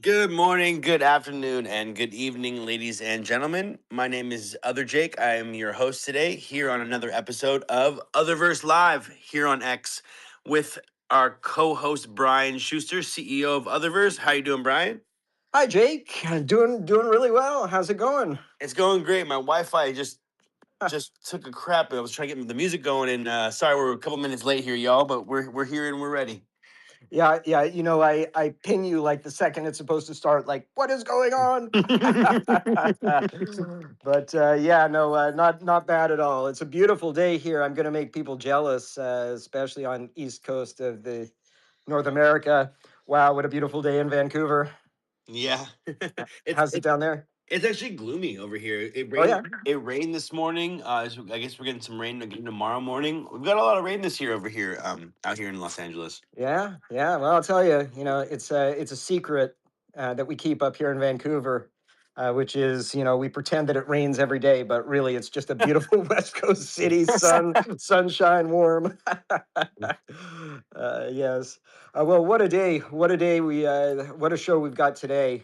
Good morning, good afternoon, and good evening, ladies and gentlemen. My name is Other Jake. I am your host today here on another episode of Utherverse Live here on X with our co-host Brian Shuster, CEO of Utherverse. How you doing, Brian? Hi, Jake. Doing really well. How's it going? It's going great. My Wi-Fi just took a crap. I was trying to get the music going, and sorry we're a couple minutes late here, y'all, but we're here and we're ready. Yeah. I ping you like the second it's supposed to start. Like, what is going on? But not bad at all. It's a beautiful day here. I'm going to make people jealous, especially on east coast of the North America. Wow, what a beautiful day in Vancouver. Yeah, How's it down there? It's actually gloomy over here. It Oh rained. yeah. It rained this morning. So I guess we're getting some rain again tomorrow morning. We've got a lot of rain this year over here. Out here in Los Angeles. Yeah. Well, I'll tell you, it's a secret that we keep up here in Vancouver, which is, we pretend that it rains every day, but really it's just a beautiful West Coast city, sunshine, warm. Yes. Well, what a day! What a day! What a show we've got today.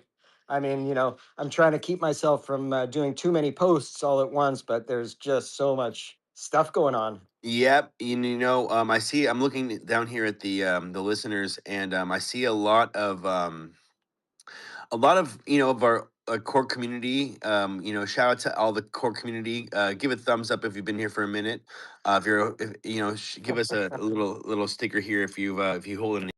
I mean, I'm trying to keep myself from doing too many posts all at once, but there's just so much stuff going on. Yep, I see. I'm looking down here at the listeners, and I see a lot of of our core community. Shout out to all the core community. Give a thumbs up if you've been here for a minute. If you're, if, give us a little sticker here if you hold an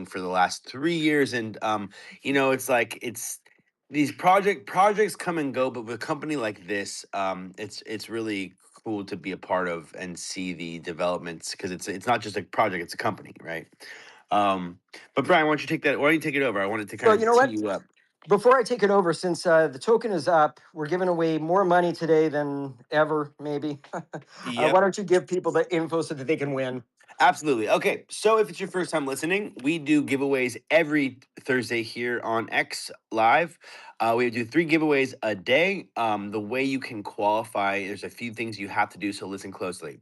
for the last 3 years, and it's like it's these projects come and go, but with a company like this, it's really cool to be a part of and see the developments because it's not just a project, it's a company, right? um but Brian, why don't you take it over? I wanted to kind Well, you of know tee what? you up. Before I take it over, since the token is up, we're giving away more money today than ever, maybe. Yep. Why don't you give people the info so that they can win? Absolutely. Okay, so if it's your first time listening, we do giveaways every Thursday here on X Live. We do 3 giveaways a day. The way you can qualify, there's a few things you have to do, so listen closely.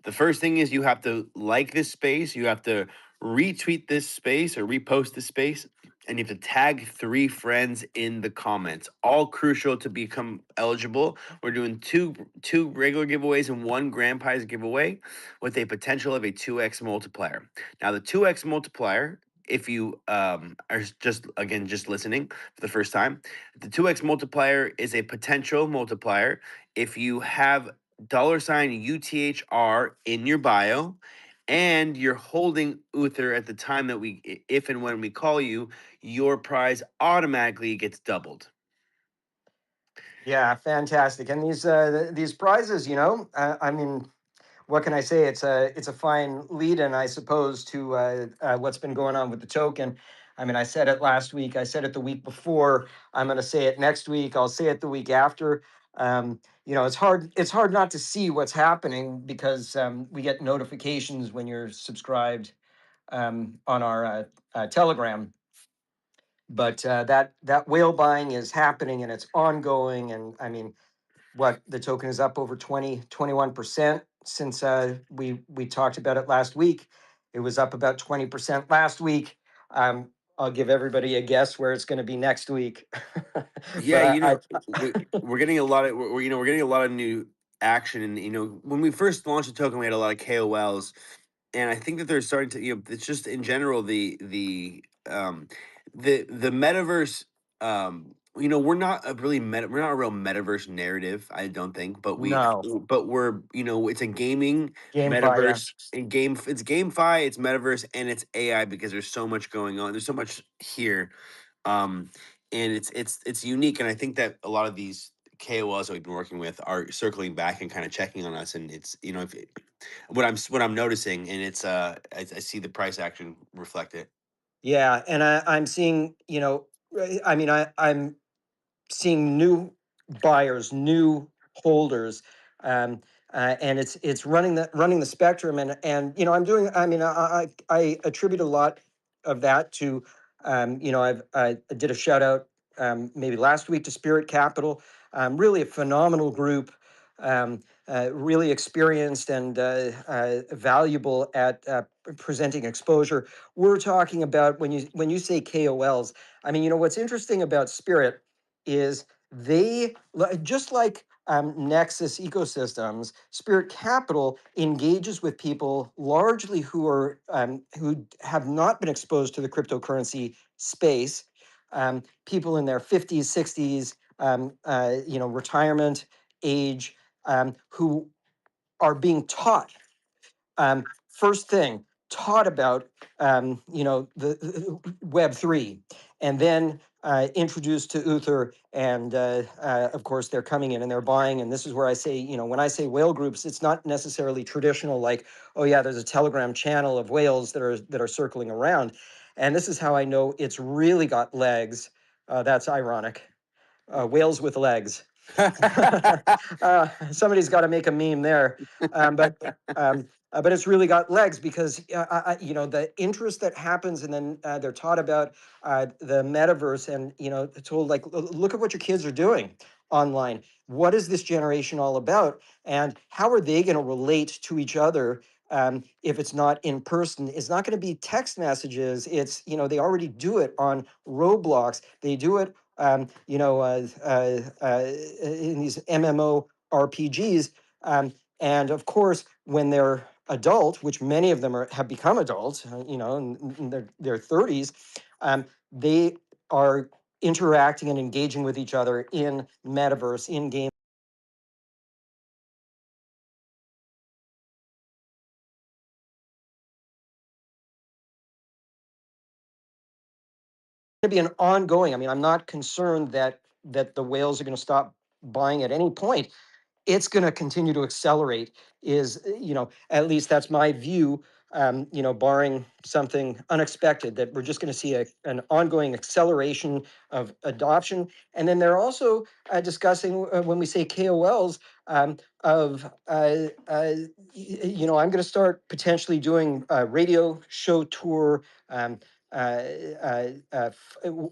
The first thing is you have to like this space, you have to retweet this space or repost this space, and you have to tag 3 friends in the comments. All crucial to become eligible. We're doing two regular giveaways and one grand prize giveaway with a potential of a 2x multiplier. Now, the 2x multiplier, if you are just listening for the first time, the 2x multiplier is a potential multiplier if you have $ UTHR in your bio and you're holding Uther at the time that if and when we call you, your prize automatically gets doubled. Yeah, fantastic. And these prizes, I mean, what can I say? It's a fine lead-in, I suppose, to what's been going on with the token. I mean, I said it last week. I said it the week before. I'm going to say it next week. I'll say it the week after. It's hard. It's hard not to see what's happening because we get notifications when you're subscribed on our Telegram. But that whale buying is happening and it's ongoing. And I mean, what the token is up over 21% since we talked about it last week. It was up about 20% last week. I'll give everybody a guess where it's going to be next week. Yeah, But we're getting a lot of we're getting a lot of new action, and when we first launched the token, we had a lot of KOLs, and I think that they're starting to it's just in general the metaverse. We're not a real metaverse narrative, I don't think, but no, we're it's a gaming GameFi, yeah. metaverse and it's GameFi, it's metaverse, and it's AI because there's so much going on. There's so much here, um, and it's unique. And I think that a lot of these KOLs that we've been working with are circling back and kind of checking on us, and it's if what I'm noticing, and it's I see the price action reflect it. Yeah, and I'm seeing, I mean, I'm seeing new buyers, new holders, um, and it's running the spectrum. And I'm doing. I mean, I attribute a lot of that to, I did a shout out maybe last week to Spirit Capital, really a phenomenal group. Really experienced and valuable at presenting exposure. We're talking about when you say KOLs. I mean, what's interesting about Spirit is just like Nexus Ecosystems, Spirit Capital engages with people largely who have not been exposed to the cryptocurrency space, people in their 50s, 60s, retirement age, who are being taught first thing taught about the Web3, and then introduced to Uther, and of course they're coming in and they're buying. And this is where I say, when I say whale groups, it's not necessarily traditional, like, oh yeah, there's a Telegram channel of whales that are circling around. And this is how I know it's really got legs. That's ironic. Whales with legs. Somebody's got to make a meme there, but it's really got legs because the interest that happens, and then they're taught about the metaverse, and told like, look at what your kids are doing online. What is this generation all about, and how are they going to relate to each other? If it's not in person, it's not going to be text messages. It's they already do it on Roblox. They do it in these MMO RPGs. And of course, when they're adult, which many of them have become adults, in their 30s, they are interacting and engaging with each other in metaverse, in game. To be an ongoing. I mean, I'm not concerned that the whales are going to stop buying at any point. It's going to continue to accelerate. Is at least that's my view. Barring something unexpected, that we're just going to see an ongoing acceleration of adoption. And then they're also discussing, when we say KOLs, of I'm going to start potentially doing a radio show tour, uh,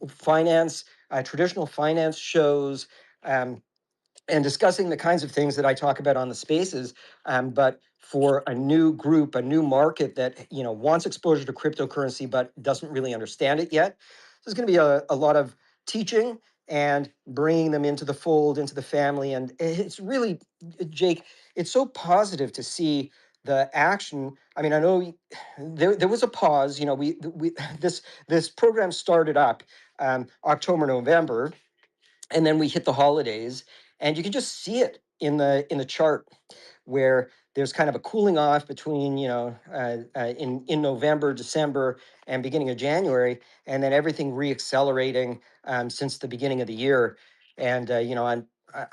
finance, traditional finance shows. And discussing the kinds of things that I talk about on the spaces, but for a new group, a new market that wants exposure to cryptocurrency but doesn't really understand it yet. There's going to be a lot of teaching and bringing them into the fold, into the family, and it's really, Jake, it's so positive to see the action. I mean, I know there was a pause. We this program started up October, November, and then we hit the holidays, and you can just see it in the chart, where there's kind of a cooling off between in November, December, and beginning of January, and then everything reaccelerating since the beginning of the year. And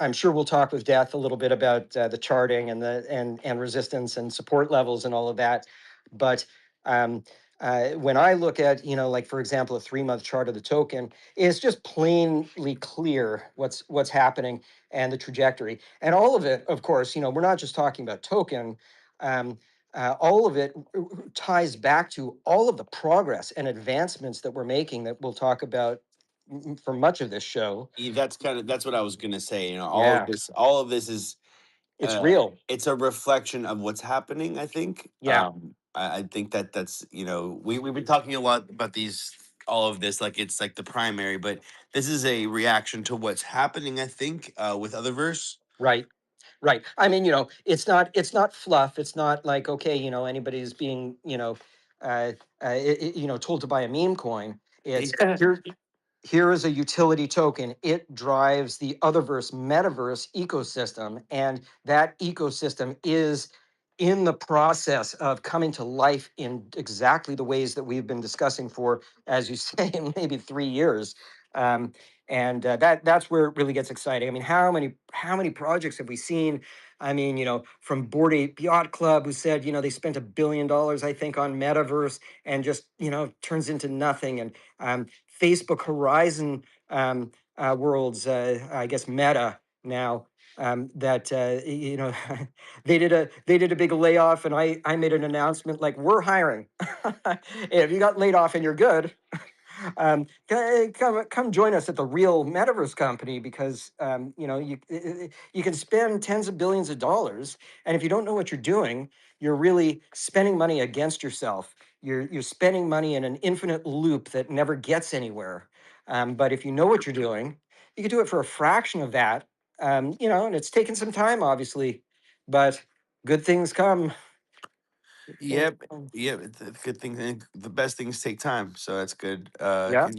I'm sure we'll talk with Death a little bit about the charting and and resistance and support levels and all of that. But when I look at, like, for example, a 3-month chart of the token, it's just plainly clear what's happening and the trajectory. And all of it, of course, we're not just talking about token. All of it ties back to all of the progress and advancements that we're making, that we'll talk about for much of this show. That's what I was gonna say. Yeah, All of this is it's real. it's a reflection of what's happening. I think. Yeah, I think that's we've been talking a lot about all of this, like it's like the primary, but this is a reaction to what's happening. I think with Otherverse. right. Right. I mean, it's not fluff. It's not like, okay, anybody's being, told to buy a meme coin. It's here is a utility token. It drives the Otherverse metaverse ecosystem, and that ecosystem is in the process of coming to life in exactly the ways that we've been discussing for, as you say, maybe 3 years. And that's where it really gets exciting. I mean, how many projects have we seen? I mean, from Board Ape Yacht Club, who said, they spent $1 billion, I think, on Metaverse, and just, turns into nothing. And Facebook Horizon Worlds, I guess Meta now, that they did a big layoff, and I made an announcement like, we're hiring. If you got laid off and you're good, come join us at the real metaverse company, because you can spend tens of billions of dollars, and if you don't know what you're doing, you're really spending money against yourself. You're spending money in an infinite loop that never gets anywhere. But if you know what you're doing, you can do it for a fraction of that. And it's taken some time, obviously, but good things come. Yep. Yep. It's a good thing. And the best things take time. So that's good. Yeah.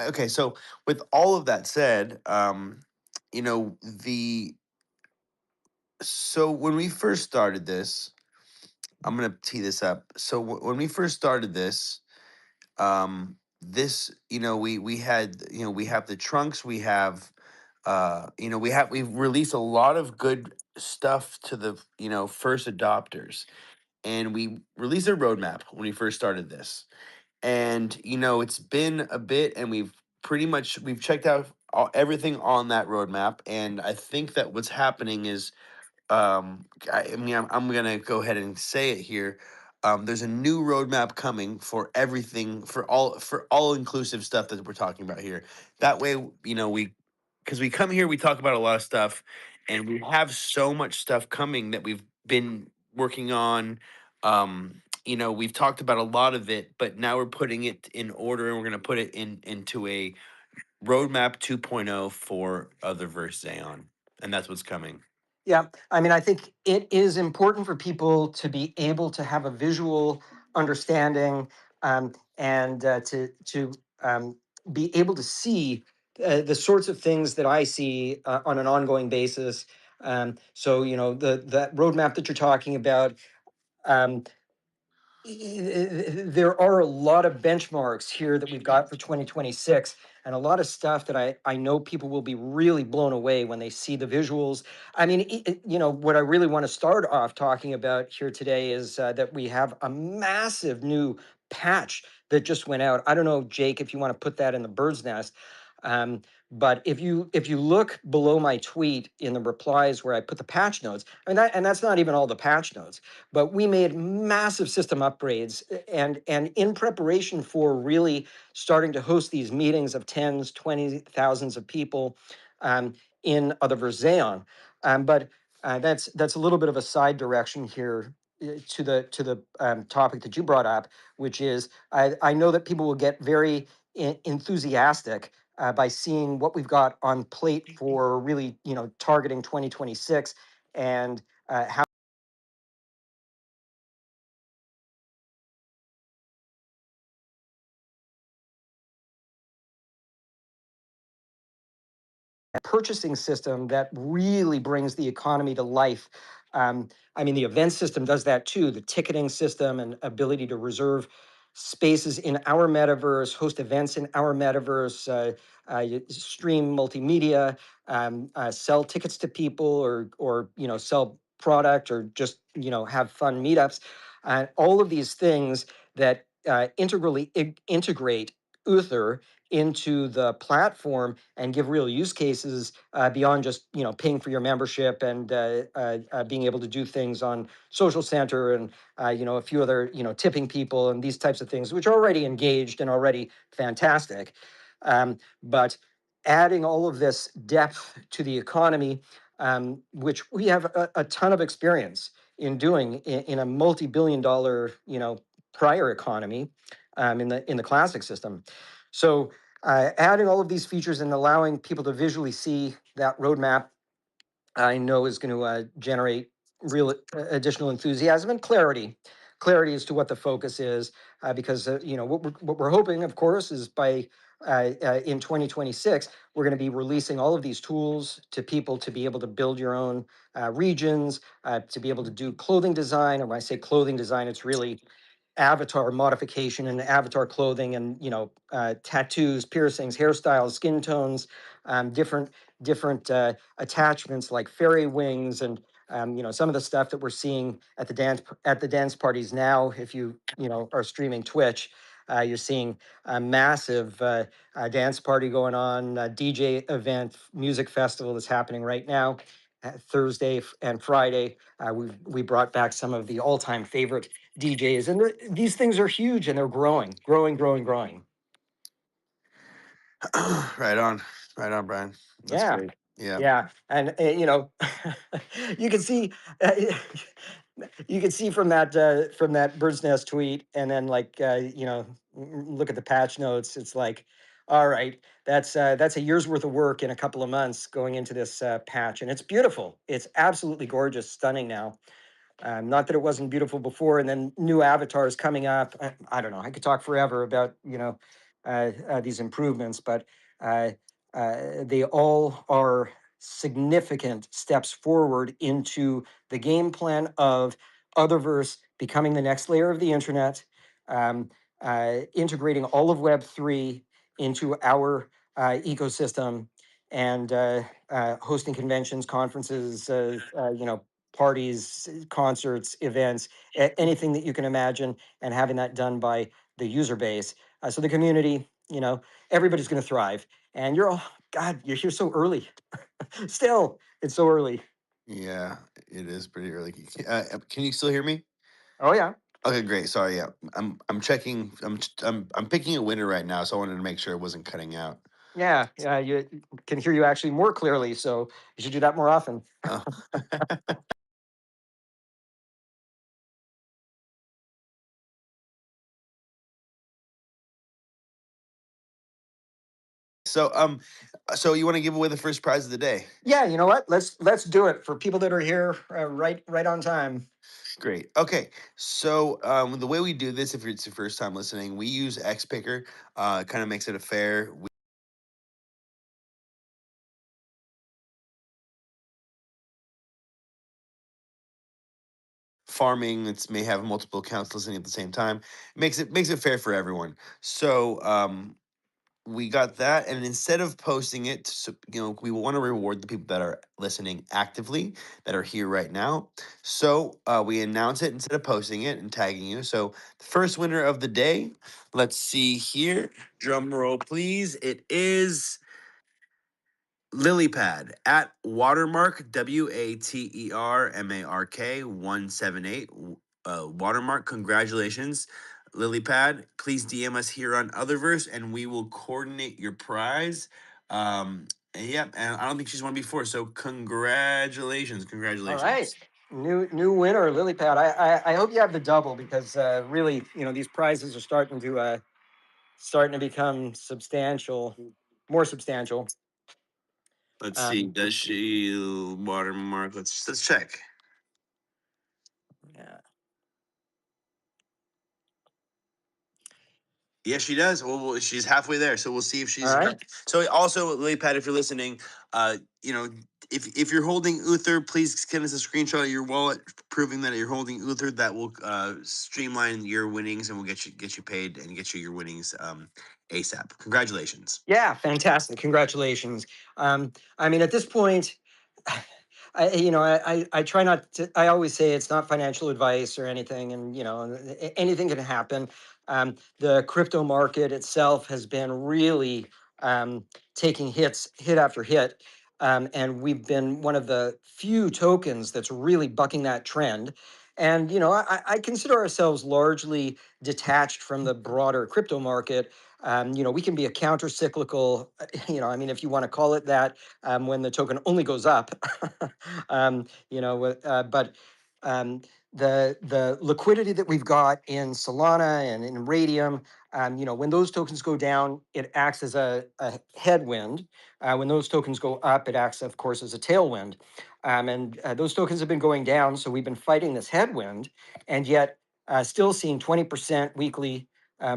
Okay. So with all of that said, you know, the, so when we first started this, I'm going to tee this up. So when we first started this, this, we had, we have the trunks, we have, we've released a lot of good stuff to the, first adopters, and we released a roadmap when we first started this. And it's been a bit, and we've checked out everything on that roadmap. And I think that what's happening is, I mean, I'm gonna go ahead and say it here. There's a new roadmap coming for everything, for all inclusive stuff that we're talking about here. That way, because we come here, we talk about a lot of stuff, and we have so much stuff coming that we've been working on. We've talked about a lot of it, but now we're putting it in order, and we're gonna put it into a roadmap 2.0 for Utherverse XAEON, and that's what's coming. Yeah, I mean, I think it is important for people to be able to have a visual understanding, and be able to see the sorts of things that I see on an ongoing basis. So, that roadmap that you're talking about, um, there are a lot of benchmarks here that we've got for 2026, and a lot of stuff that I know people will be really blown away when they see the visuals. I mean, what I really want to start off talking about here today is that we have a massive new patch that just went out. I don't know, Jake, if you want to put that in the bird's nest. Um, but if you look below my tweet in the replies where I put the patch notes, and that's not even all the patch notes, but we made massive system upgrades, and in preparation for really starting to host these meetings of tens, 20 thousands of people, in other Xeon. But that's a little bit of a side direction here, to the topic that you brought up, which is, I know that people will get very enthusiastic by seeing what we've got on plate for really, targeting 2026, and how purchasing system that really brings the economy to life. I mean, the event system does that too. The ticketing system and ability to reserve spaces in our metaverse, host events in our metaverse, stream multimedia, sell tickets to people, or sell product, or just have fun meetups. All of these things that integrally integrate Uther into the platform and give real use cases, beyond just paying for your membership, and being able to do things on Social Center, and a few other tipping people and these types of things, which are already engaged and already fantastic. But adding all of this depth to the economy, which we have a ton of experience in doing in a multi-billion-dollar prior economy, in the classic system. So, adding all of these features and allowing people to visually see that roadmap, I know is going to generate real additional enthusiasm and clarity as to what the focus is, because what we're hoping, of course, is by in 2026, we're going to be releasing all of these tools to people to be able to build your own regions, to be able to do clothing design. And when I say clothing design, it's really avatar modification and avatar clothing, and tattoos, piercings, hairstyles, skin tones, different attachments like fairy wings, and some of the stuff that we're seeing at the dance parties now. If you are streaming Twitch, you're seeing a massive dance party going on, a DJ event, music festival that's happening right now. Thursday and Friday, we brought back some of the all-time favorite DJs, and these things are huge, and they're growing, growing, growing, growing. Right on, right on, Brian. That's Yeah, great. Yeah. yeah, and you can see, uh, you can see from that bird's nest tweet, and then look at the patch notes. It's like, all right, that's a year's worth of work in a couple of months going into this patch, and it's beautiful. It's absolutely gorgeous, stunning now. Not that it wasn't beautiful before, and then new avatars coming up. I don't know. I could talk forever about these improvements, but uh, they all are significant steps forward into the game plan of Otherverse becoming the next layer of the internet, um, integrating all of Web3 into our ecosystem, and hosting conventions, conferences, parties, concerts, events, anything that you can imagine, and having that done by the user base. So the community, everybody's going to thrive. And God, you're here so early. Still, it's so early. Yeah, it is pretty early. Can you still hear me? Oh yeah, Okay, great. Sorry. Yeah, I'm checking. I'm picking a winner right now, so I wanted to make sure it wasn't cutting out. yeah, yeah. You can hear you actually more clearly, so you should do that more often. Oh. So you want to give away the first prize of the day? Yeah, you know what? Let's do it for people that are here right on time. Great. Okay. So the way we do this, if it's your first time listening, we use X Picker. It kind of makes it a fair. Farming it's may have multiple accounts listening at the same time. Makes it fair for everyone. So we got that, and instead of posting it, so, we want to reward the people that are listening actively, that are here right now. So we announce it instead of posting it and tagging you. So the first winner of the day, let's see here, drum roll please. It is Lilypad at Watermark WATERMARK 178. Watermark, congratulations, Lilypad. Please DM us here on Otherverse, and we will coordinate your prize. And yeah, and I don't think she's won before, so congratulations, All right. congratulations. New winner, Lily Pad. I hope you have the double, because really, these prizes are starting to become substantial, more substantial. Let's see, Um, does she watermark? Let's check. yeah. Yes, she does. She's halfway there, so we'll see if All she's. right. So also, Lily Pat, if you're listening, if you're holding Uther, please send us a screenshot of your wallet proving that you're holding Uther. That will streamline your winnings, and we'll get you paid and get you your winnings ASAP. Congratulations. Yeah, fantastic. Congratulations. I mean, at this point, I try not to. I always say it's not financial advice or anything, and anything can happen. The crypto market itself has been really taking hit after hit, and we've been one of the few tokens that's really bucking that trend. And I consider ourselves largely detached from the broader crypto market. We can be a counter cyclical, I mean, if you want to call it that, when the token only goes up. But um, the liquidity that we've got in Solana and in Radium, when those tokens go down, it acts as a headwind. When those tokens go up, it acts, of course, as a tailwind. And those tokens have been going down, so we've been fighting this headwind, and yet still seeing 20% weekly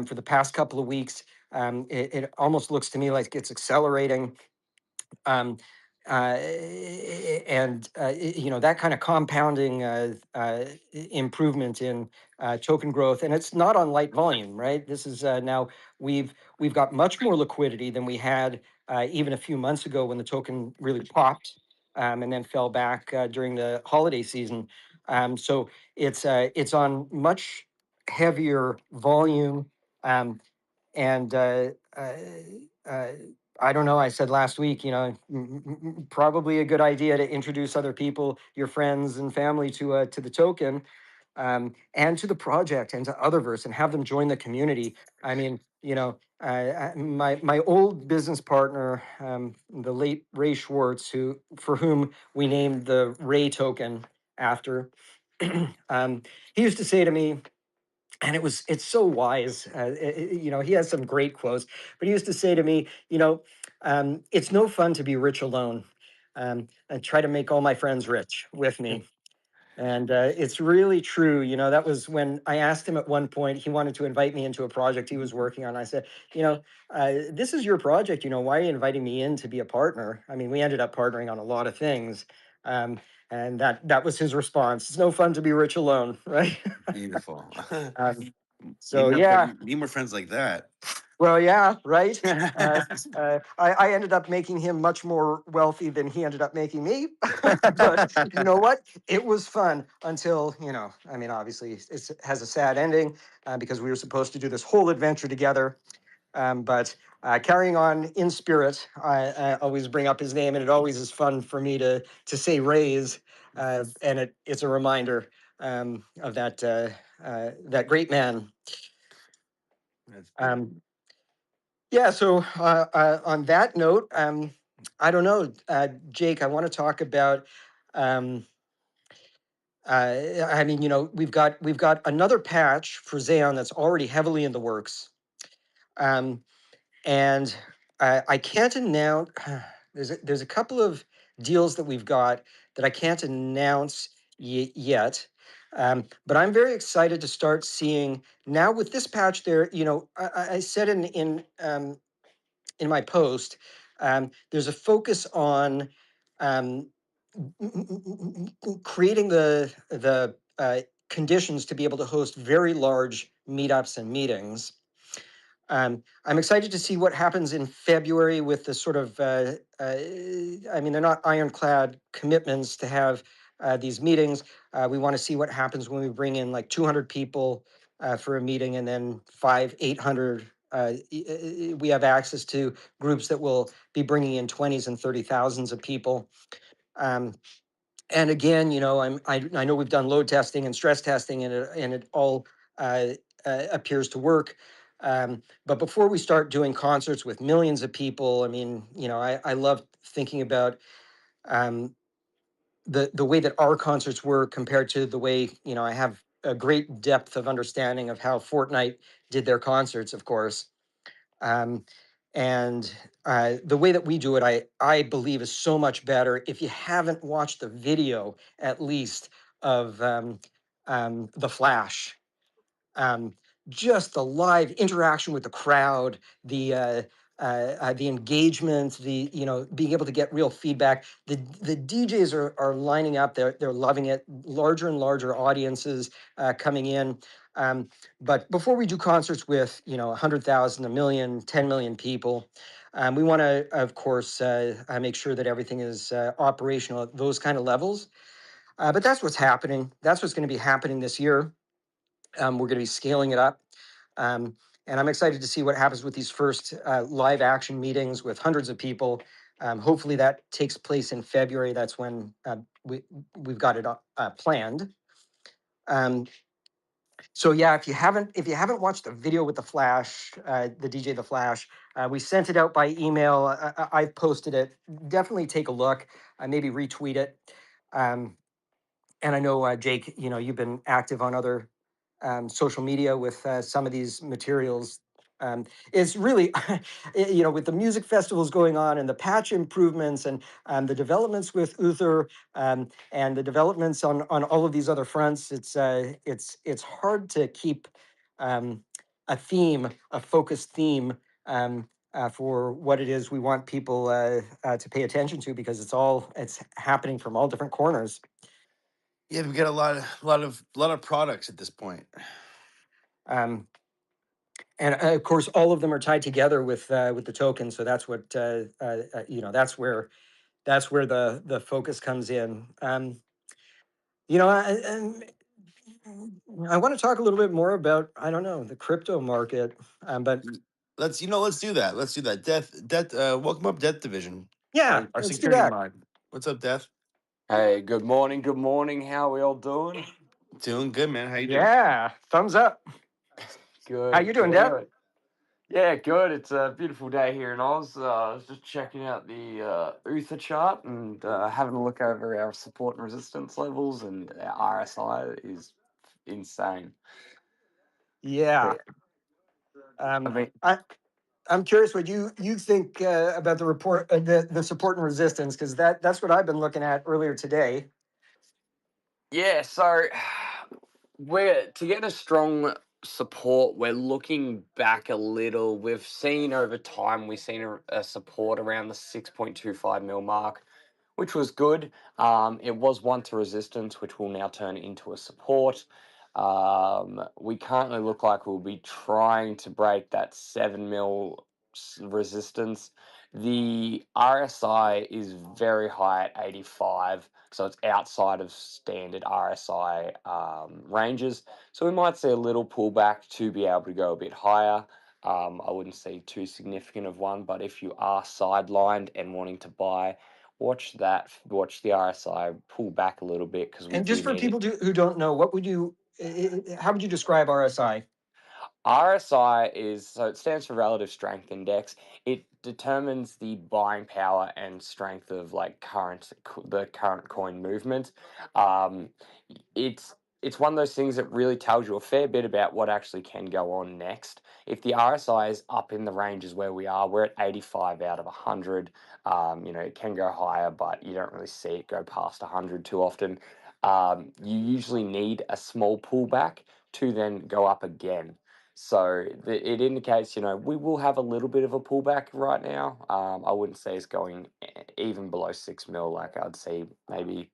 for the past couple of weeks. It almost looks to me like it's accelerating. Um, and that kind of compounding improvement in token growth, and it's not on light volume, right? This is now we've got much more liquidity than we had even a few months ago when the token really popped, and then fell back during the holiday season. So it's on much heavier volume. And uh, I don't know. I said last week, probably a good idea to introduce other people, your friends and family, to the token, and to the project and to Utherverse, and have them join the community. I mean, my old business partner, the late Ray Schwartz, for whom we named the Ray token after, he used to say to me, and it's so wise. He has some great quotes, but he used to say to me, it's no fun to be rich alone. I try to make all my friends rich with me. And it's really true. That was when I asked him at one point, he wanted to invite me into a project he was working on. I said, this is your project. Why are you inviting me in to be a partner? I mean, we ended up partnering on a lot of things. And that was his response. It's no fun to be rich alone, right? Beautiful. Um, need so more yeah, need more friends like that. well, yeah, right. I ended up making him much more wealthy than he ended up making me. But you know what? It was fun until, I mean, obviously it has a sad ending because we were supposed to do this whole adventure together. But carrying on in spirit, I always bring up his name, and it always is fun for me to say Rays, and it's a reminder of that great man. That's beautiful. Um, Yeah, so on that note, I don't know, Jake, I want to talk about. Um, I mean, we've got another patch for Xeon that's already heavily in the works, um, and I can't announce. There's a couple of deals that we've got that I can't announce yet, but I'm very excited to start seeing now with this patch. There, I said in my post, there's a focus on um, creating the conditions to be able to host very large meetups and meetings. I'm excited to see what happens in February with the sort of, I mean, they're not ironclad commitments to have these meetings. We want to see what happens when we bring in like 200 people for a meeting, and then 800. We have access to groups that will be bringing in 20s and 30,000s of people. Um, and again, I know we've done load testing and stress testing, and it all uh, appears to work. But before we start doing concerts with millions of people, I mean, I love thinking about um, the way that our concerts were compared to the way, I have a great depth of understanding of how Fortnite did their concerts, of course. Um, and the way that we do it, I believe, is so much better. If you haven't watched the video, at least of the Flash, um, just the live interaction with the crowd, the engagement, being able to get real feedback. The DJs are lining up. They're loving it. Larger and larger audiences coming in. But before we do concerts with 100,000, a million, 10 million people, we want to, of course, make sure that everything is operational at those kind of levels. But that's what's happening. That's what's going to be happening this year. We're going to be scaling it up. Um, and I'm excited to see what happens with these first live action meetings with hundreds of people. Hopefully that takes place in February. That's when we've got it planned. Um, so yeah, if you haven't watched the video with the Flash, the DJ the Flash, we sent it out by email. I've posted it. Definitely take a look. Maybe retweet it. Um, and I know, Jake, you've been active on other social media with some of these materials. It's really, with the music festivals going on and the patch improvements and the developments with Uther and the developments on all of these other fronts, it's hard to keep a focused theme for what it is we want people to pay attention to, because it's happening from all different corners. Yeah, we got a lot of products at this point. Um, and of course, all of them are tied together with the token. So that's what that's where the focus comes in. You know, I want to talk a little bit more about, I don't know, the crypto market. But Let's do that. Let's do that. Death. Welcome up, Death Division. yeah, Our let's do security that. mind. What's up, Death? Hey, good morning. Good morning. How we all doing? Doing good, man. How you doing? Yeah, thumbs up. How you Good, doing, Deb? good. Yeah, good. It's a beautiful day here in Oz. I was just checking out the Uther chart and having a look over our support and resistance levels, and our RSI is insane. Yeah. Yeah, I Um, mean, I, I'm curious what you think about the report, the support and resistance, because that's what I've been looking at earlier today. yeah. So we're to get a strong support. We're looking back a little. We've seen over time. We've seen a support around the 6.25 mil mark, which was good. It was one to resistance, which will now turn into a support. We currently look like we'll be trying to break that 7 mil resistance. The RSI is very high at 85, so it's outside of standard RSI ranges. So we might see a little pullback to be able to go a bit higher. I wouldn't see too significant of one, but if you are sidelined and wanting to buy, watch that. Watch the RSI pull back a little bit because we And just do for need people it. who don't know, how would you describe RSI? RSI is so it stands for Relative Strength Index. It determines the buying power and strength of like the current coin movement. Um, it's it's one of those things that really tells you a fair bit about what actually can go on next. If the RSI is up in the ranges where we are, we're at 85 out of 100. It can go higher, but you don't really see it go past 100 too often. You usually need a small pullback to then go up again. So it indicates, we will have a little bit of a pullback right now. I wouldn't say it's going even below 6 mil. Like I'd say maybe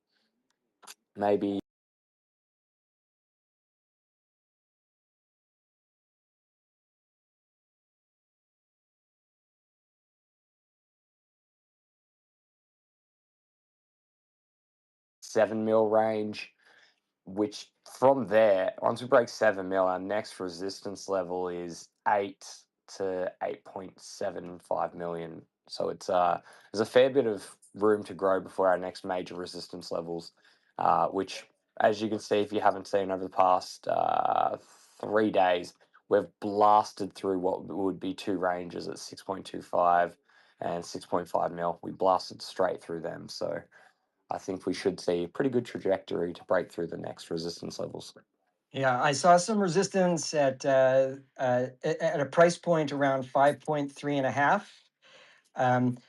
7 mil range. Which from there, once we break 7 mil, our next resistance level is 8 to 8.75 million. So there's a fair bit of room to grow before our next major resistance levels, which, as you can see, if you haven't seen over the past 3 days, we've blasted through what would be two ranges at 6.25 and 6.5 mil. We blasted straight through them. So I think we should see a pretty good trajectory to break through the next resistance levels. Yeah, I saw some resistance at a price point around 5.3 and a half. And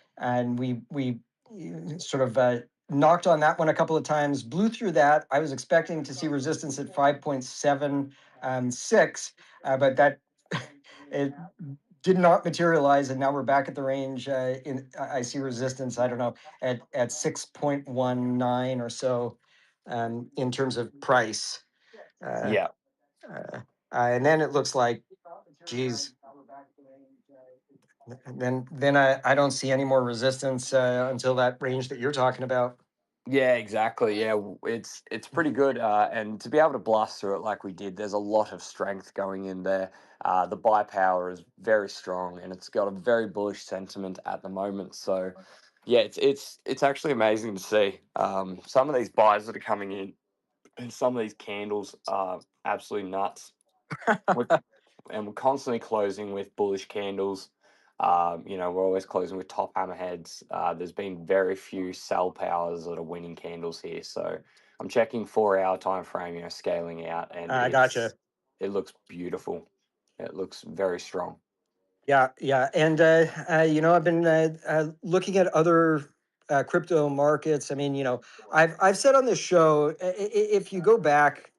we sort of knocked on that one a couple of times, blew through that. I was expecting to see resistance at 5.76, but that it did not materialize, and now we're back at the range. I see resistance, I don't know, at 6.19 or so, in terms of price. Uh, Yeah, uh, and then it looks like, geez, then I don't see any more resistance until that range that you're talking about. yeah, exactly. Yeah, it's pretty good, and to be able to blast through it like we did, there's a lot of strength going in there. The buy power is very strong, and it's got a very bullish sentiment at the moment. So, yeah, it's actually amazing to see. Some of these buys that are coming in, and some of these candles are absolutely nuts. We're, and we're constantly closing with bullish candles. We're always closing with top hammerheads. There's been very few sell powers that are winning candles here. So I'm checking 4 hour time frame, scaling out, and I gotcha. it looks beautiful. It looks very strong. Yeah, yeah, and I've been looking at other crypto markets. I mean, I've said on this show, if you go back.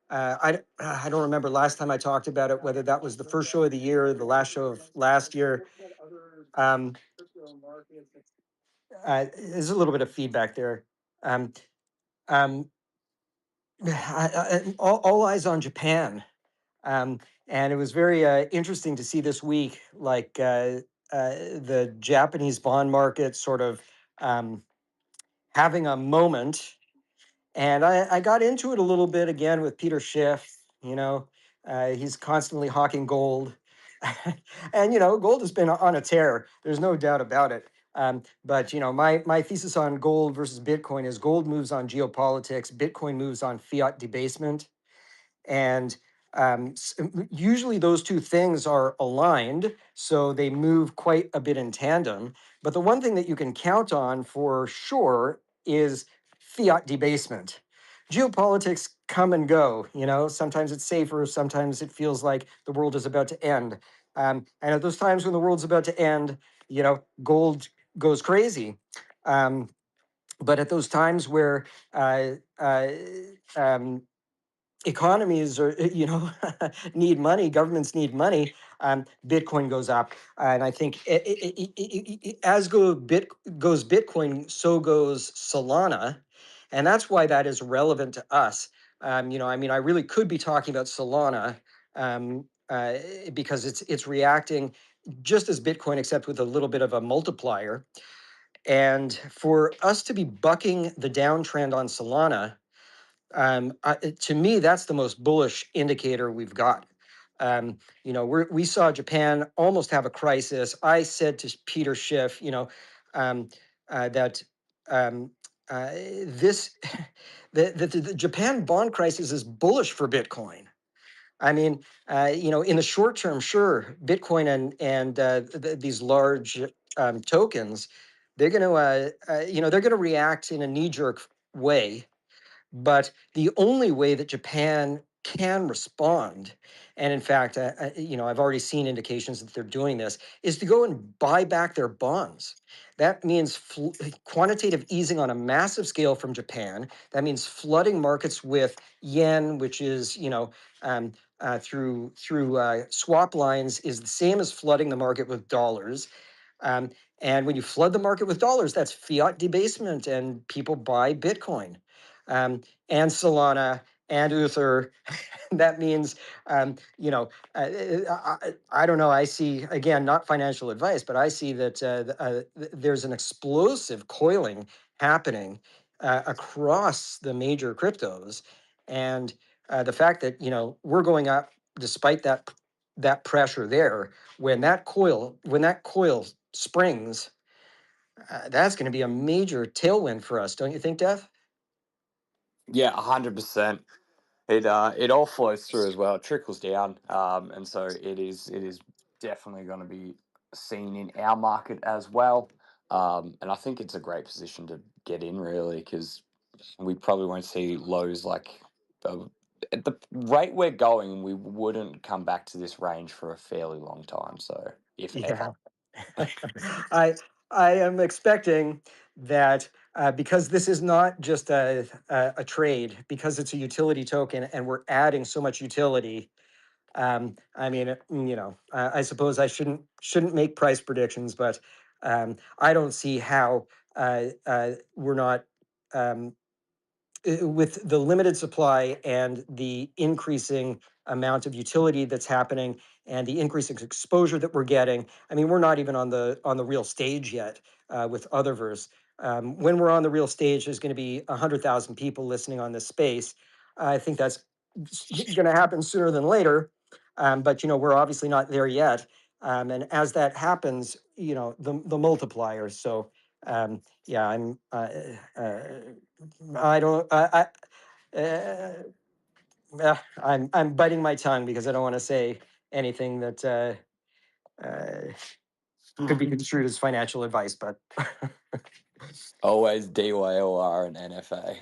I don't remember last time I talked about it, whether that was the first show of the year, or the last show of last year. There's a little bit of feedback there. Um, um, all eyes on Japan. And it was very interesting to see this week, like the Japanese bond market sort of having a moment. And I got into it a little bit again with Peter Schiff. He's constantly hawking gold. And, gold has been on a tear. There's no doubt about it. But, my thesis on gold versus Bitcoin is gold moves on geopolitics, Bitcoin moves on fiat debasement. And usually those two things are aligned, so they move quite a bit in tandem. But the one thing that you can count on for sure is fiat debasement. Geopolitics come and go, sometimes it's safer, sometimes it feels like the world is about to end. And at those times when the world's about to end, gold goes crazy. But at those times where economies are need money, governments need money, Bitcoin goes up. And I think goes Bitcoin, so goes Solana. And that's why that is relevant to us. I really could be talking about Solana, because it's reacting just as Bitcoin, except with a little bit of a multiplier. And for us to be bucking the downtrend on Solana, to me, that's the most bullish indicator we've got. We saw Japan almost have a crisis. I said to Peter Schiff, that this the Japan bond crisis is bullish for Bitcoin. I mean, in the short term, sure, Bitcoin and these large tokens, they're going to react in a knee jerk way. But the only way that Japan can respond, and in fact, I've already seen indications that they're doing this, is to go and buy back their bonds. That means quantitative easing on a massive scale from Japan. That means flooding markets with yen, which is, through swap lines, is the same as flooding the market with dollars. And when you flood the market with dollars, that's fiat debasement, and people buy Bitcoin, and Solana and Uther. That means, I don't know. I see, again, not financial advice, but I see that there's an explosive coiling happening across the major cryptos, and the fact that we're going up despite that pressure there. When that coil springs, that's going to be a major tailwind for us, don't you think, Dev? Yeah, 100%. It all flows through as well. It trickles down, and so it is definitely going to be seen in our market as well. And I think it's a great position to get in, really, because we probably won't see lows like at the rate we're going. We wouldn't come back to this range for a fairly long time. So, if ever. Yeah. I am expecting that because this is not just a trade, because it's a utility token and we're adding so much utility. I suppose I shouldn't make price predictions, but I don't see how we're not. With the limited supply and the increasing amount of utility that's happening and the increasing exposure that we're getting, I mean, we're not even on the real stage yet with Utherverse. When we're on the real stage, there's going to be 100,000 people listening on this space. I think that's going to happen sooner than later, but we're obviously not there yet. And as that happens, the multipliers. So yeah, I don't. Uh, I'm biting my tongue because I don't want to say anything that could be construed as financial advice. But Always DYOR and NFA.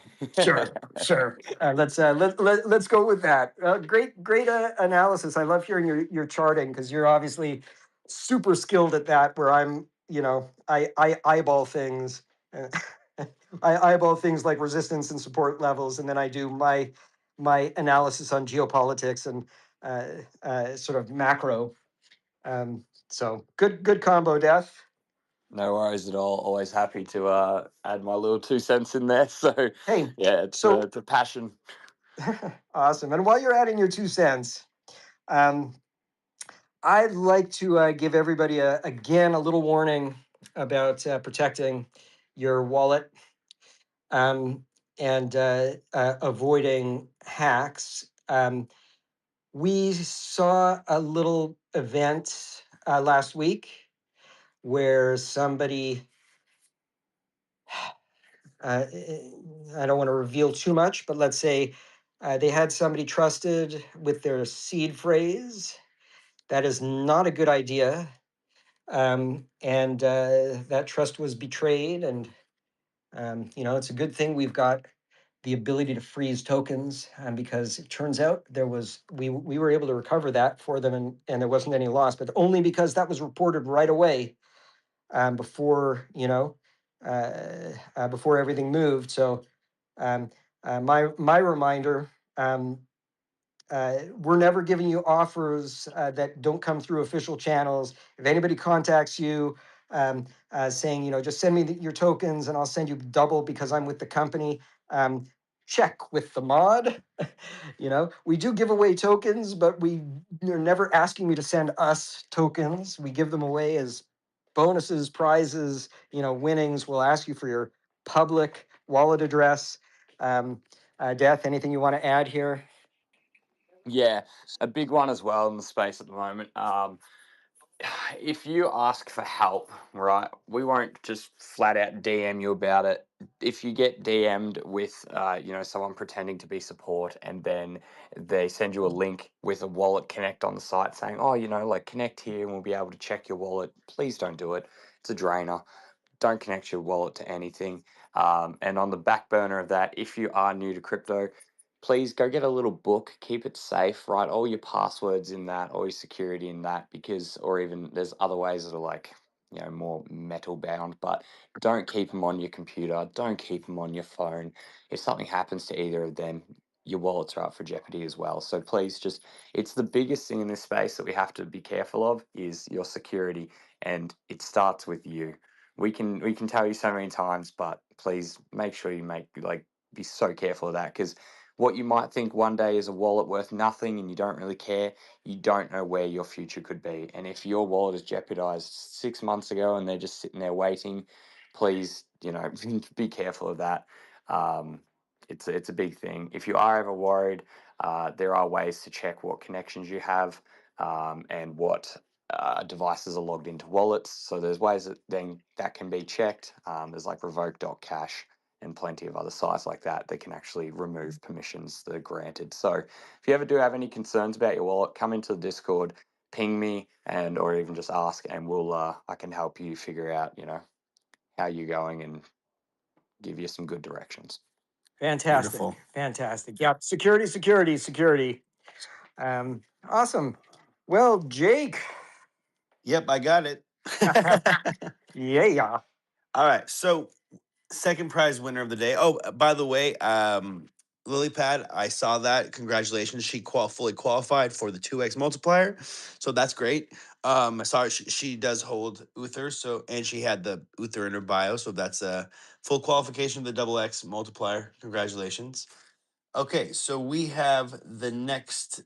sure. Let's go with that. Great analysis. I love hearing your charting because you're obviously super skilled at that. Where I'm, I eyeball things. I eyeball things like resistance and support levels, and then I do my my analysis on geopolitics and sort of macro. So good combo, Death. No worries at all. Always happy to add my little 2 cents in there. So Hey, yeah, so it's a passion. awesome. And while you're adding your 2 cents, I'd like to give everybody again a little warning about protecting your wallet and avoiding hacks. We saw a little event last week where somebody, I don't want to reveal too much, but let's say they had somebody trusted with their seed phrase. That is not a good idea. And that trust was betrayed. And, it's a good thing we've got the ability to freeze tokens because it turns out we were able to recover that for them and there wasn't any loss, but only because that was reported right away before, before everything moved. So my reminder, we're never giving you offers that don't come through official channels. If anybody contacts you saying, just send me your tokens and I'll send you double because I'm with the company, check with the mod. We do give away tokens, but you're never asking me to send us tokens. We give them away as bonuses, prizes, winnings. We'll ask you for your public wallet address. Death, anything you want to add here? Yeah, a big one as well in the space at the moment. If you ask for help, right, we won't just flat out DM you about it. If you get DM'd with, someone pretending to be support and then they send you a link with a wallet connect on the site saying, oh, connect here and we'll be able to check your wallet, please don't do it. It's a drainer. Don't connect your wallet to anything. And on the back burner of that, if you are new to crypto, please go get a little book, keep it safe, write all your passwords in that, all your security in that, or even there's other ways that are more metal bound, but don't keep them on your computer, don't keep them on your phone. If something happens to either of them, your wallets are up for jeopardy as well. So please it's the biggest thing in this space that we have to be careful of is your security, and it starts with you. We can tell you so many times, but please make sure you be so careful of that, because what you might think one day is a wallet worth nothing and you don't really care, you don't know where your future could be. And if your wallet is jeopardized 6 months ago and they're just sitting there waiting, please, be careful of that. It's a big thing. If you are ever worried, there are ways to check what connections you have and what devices are logged into wallets. So there's ways that can be checked. There's like revoke.cash and plenty of other sites like that can actually remove permissions that are granted. So if you ever do have any concerns about your wallet, come into the Discord, ping me, or even just ask, and I can help you figure out how you're going and give you some good directions. Fantastic. Beautiful. Fantastic. Yeah. Security. Awesome. Well, Jake. Yep, I got it. Yeah. All right. So, second prize winner of the day. Oh, by the way, Lilypad, I saw that. Congratulations. She fully qualified for the 2x multiplier. So that's great. I saw she does hold Uther, and she had the Uther in her bio. So that's a full qualification of the double X multiplier. Congratulations. Okay, so we have the next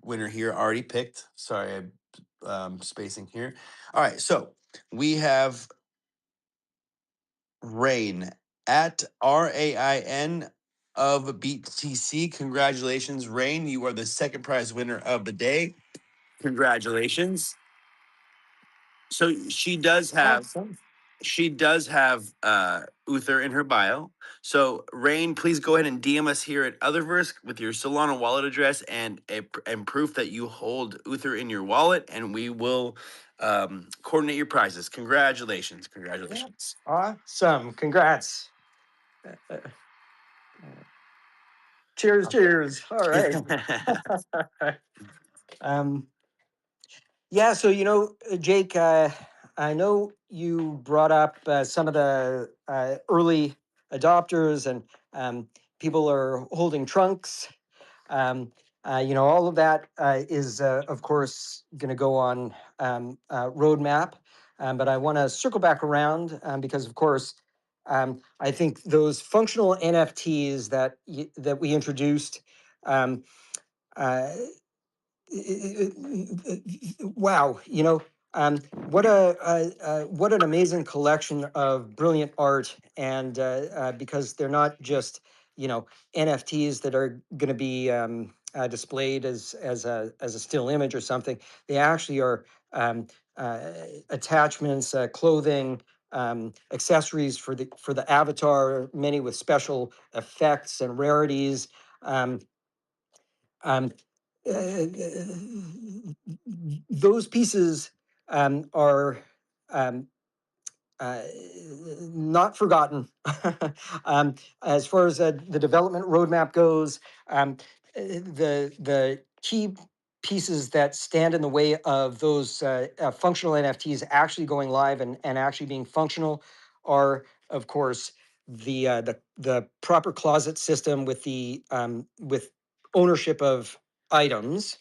winner here already picked. Sorry, I'm spacing here. All right, so we have Rain at RAIN of BTC. Congratulations, Rain. You are the second prize winner of the day. Congratulations. So she does have Uther in her bio. So Rain, please go ahead and DM us here at Utherverse with your Solana wallet address and proof that you hold Uther in your wallet, and we will coordinate your prizes. Congratulations. Awesome. Congrats. Cheers. All right. Yeah, so Jake, I know you brought up some of the early adopters, and people are holding trunks. All of that is, of course, going to go on roadmap. But I want to circle back around because, of course, I think those functional NFTs that we introduced. Um, uh, wow, what an amazing collection of brilliant art, and because they're not just NFTs that are going to be displayed as a still image or something. They actually are attachments, clothing, accessories for the avatar, many with special effects and rarities. Um, um, uh, those pieces are um, uh, not forgotten. As far as the development roadmap goes, the key pieces that stand in the way of those functional NFTs actually going live and actually being functional are, of course, the proper closet system with with ownership of items.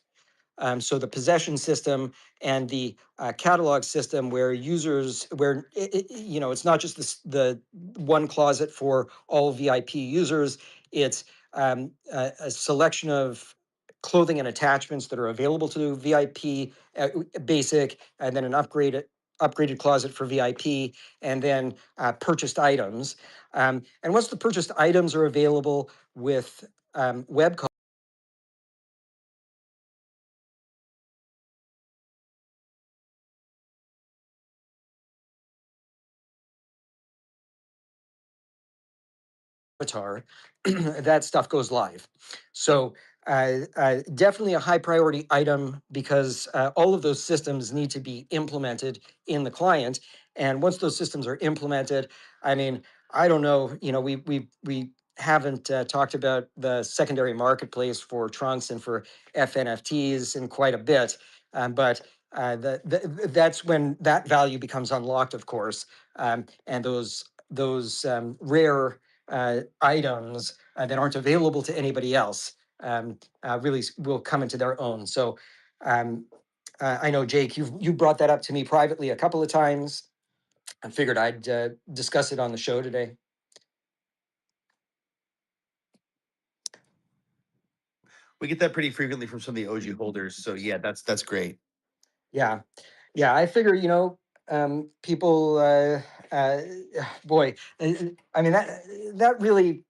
So the possession system and the catalog system, where users, it's not just the one closet for all VIP users. It's a selection of clothing and attachments that are available to VIP, basic, and then an upgraded closet for VIP, and then purchased items. And once the purchased items are available with web avatar, that stuff goes live. So definitely a high priority item because all of those systems need to be implemented in the client. And once those systems are implemented, I mean, I don't know, we haven't talked about the secondary marketplace for trunks and for FNFTs in quite a bit, but that's when that value becomes unlocked, of course, and those rare items that aren't available to anybody else really will come into their own. So I know, Jake, you brought that up to me privately a couple of times. I figured I'd discuss it on the show today. We get that pretty frequently from some of the OG holders. So yeah, that's great. Yeah, I figure people. Boy, I mean that really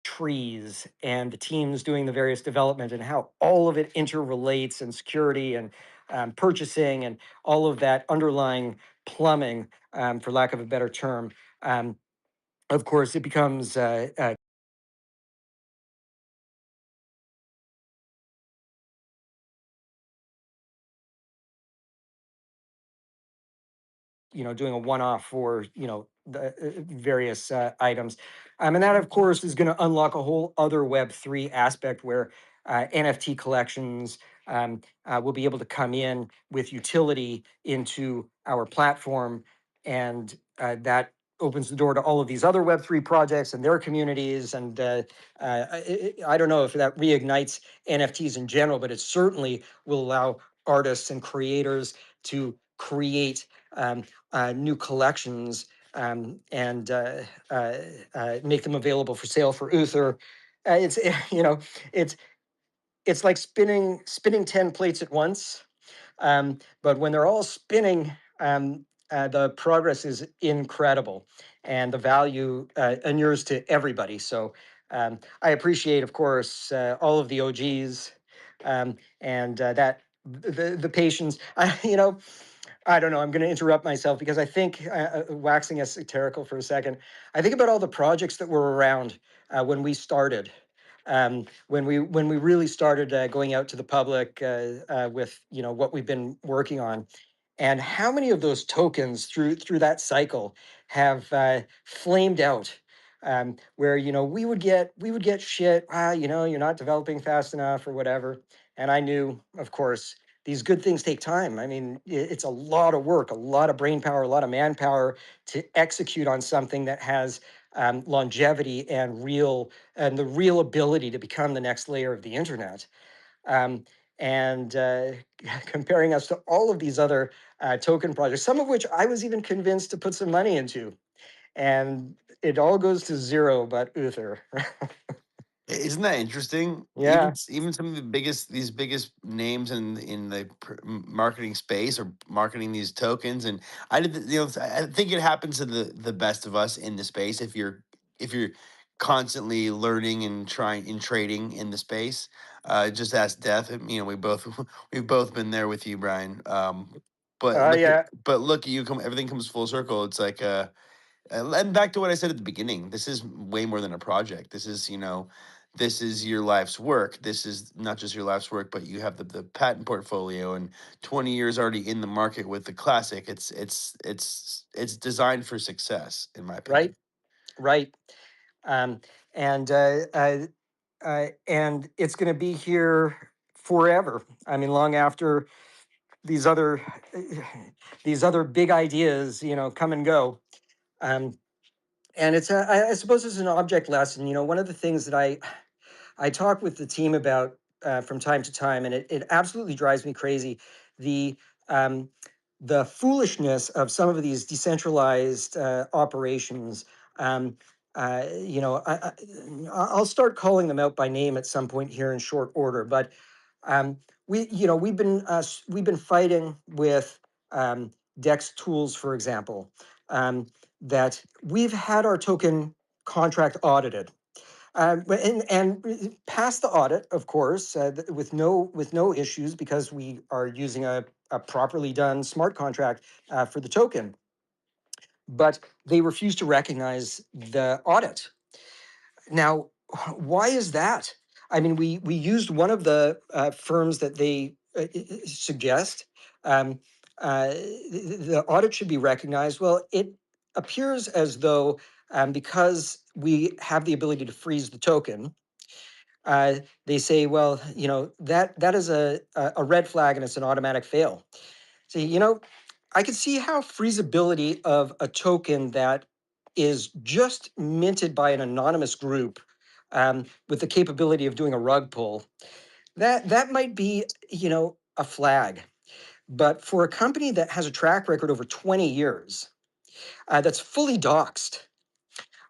trees and the teams doing the various development and how all of it interrelates, and security and purchasing and all of that underlying plumbing, for lack of a better term. Of course, it becomes doing a one-off for the various items, and that, of course, is going to unlock a whole other Web3 aspect where NFT collections will be able to come in with utility into our platform, and that opens the door to all of these other Web3 projects and their communities. And I don't know if that reignites NFTs in general, but it certainly will allow artists and creators to create new collections and make them available for sale for Uther. It's it's it's like spinning 10 plates at once, but when they're all spinning, the progress is incredible, and the value inures to everybody. So I appreciate, of course, all of the OGs, and that the patience. I don't know. I'm going to interrupt myself because I think, waxing esoterical for a second, I think about all the projects that were around when we started, when we really started going out to the public with what we've been working on, and how many of those tokens through that cycle have flamed out. where we would get shit. You're not developing fast enough or whatever. And I knew, of course, these good things take time. I mean, it's a lot of work, a lot of brain power, a lot of manpower to execute on something that has longevity and the real ability to become the next layer of the internet. Um, and comparing us to all of these other token projects, some of which I was even convinced to put some money into, and it all goes to zero but Uther. Isn't that interesting? Yeah, Even some of these biggest names in the marketing space are marketing these tokens, and I think it happens to the best of us in the space. If you're constantly learning and trying in trading in the space, just ask Death. We've both been there with you, Brian. yeah, But look at you, come everything comes full circle. It's like and back to what I said at the beginning, this is way more than a project. This is your life's work. This is not just your life's work, but you have the patent portfolio and 20 years already in the market with the classic. It's designed for success, in my right, opinion. right. Um, and it's going to be here forever. I mean, long after these other these other big ideas, come and go. Um, and I suppose it's an object lesson. One of the things that I talk with the team about from time to time, and it absolutely drives me crazy. The um, the foolishness of some of these decentralized operations. Um, I'll start calling them out by name at some point here in short order. But we've been fighting with Dex tools, for example, that we've had our token contract audited and pass the audit, of course, with no issues because we are using a properly done smart contract for the token. But they refuse to recognize the audit. Now, why is that? I mean, we used one of the firms that they suggest. Um, the audit should be recognized. Well, it appears as though because we have the ability to freeze the token, they say, well, that is a red flag and it's an automatic fail. So, I could see how freezability of a token that is just minted by an anonymous group with the capability of doing a rug pull, that might be, a flag. But for a company that has a track record over 20 years, that's fully doxed,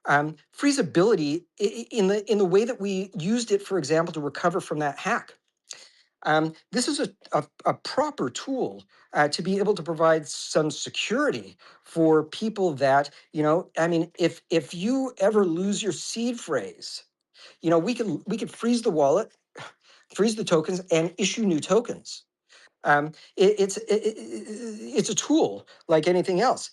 freezability in the way that we used it, for example, to recover from that hack. This is a proper tool to be able to provide some security for people that, I mean, if you ever lose your seed phrase, we can freeze the wallet, freeze the tokens, and issue new tokens. It's a tool like anything else.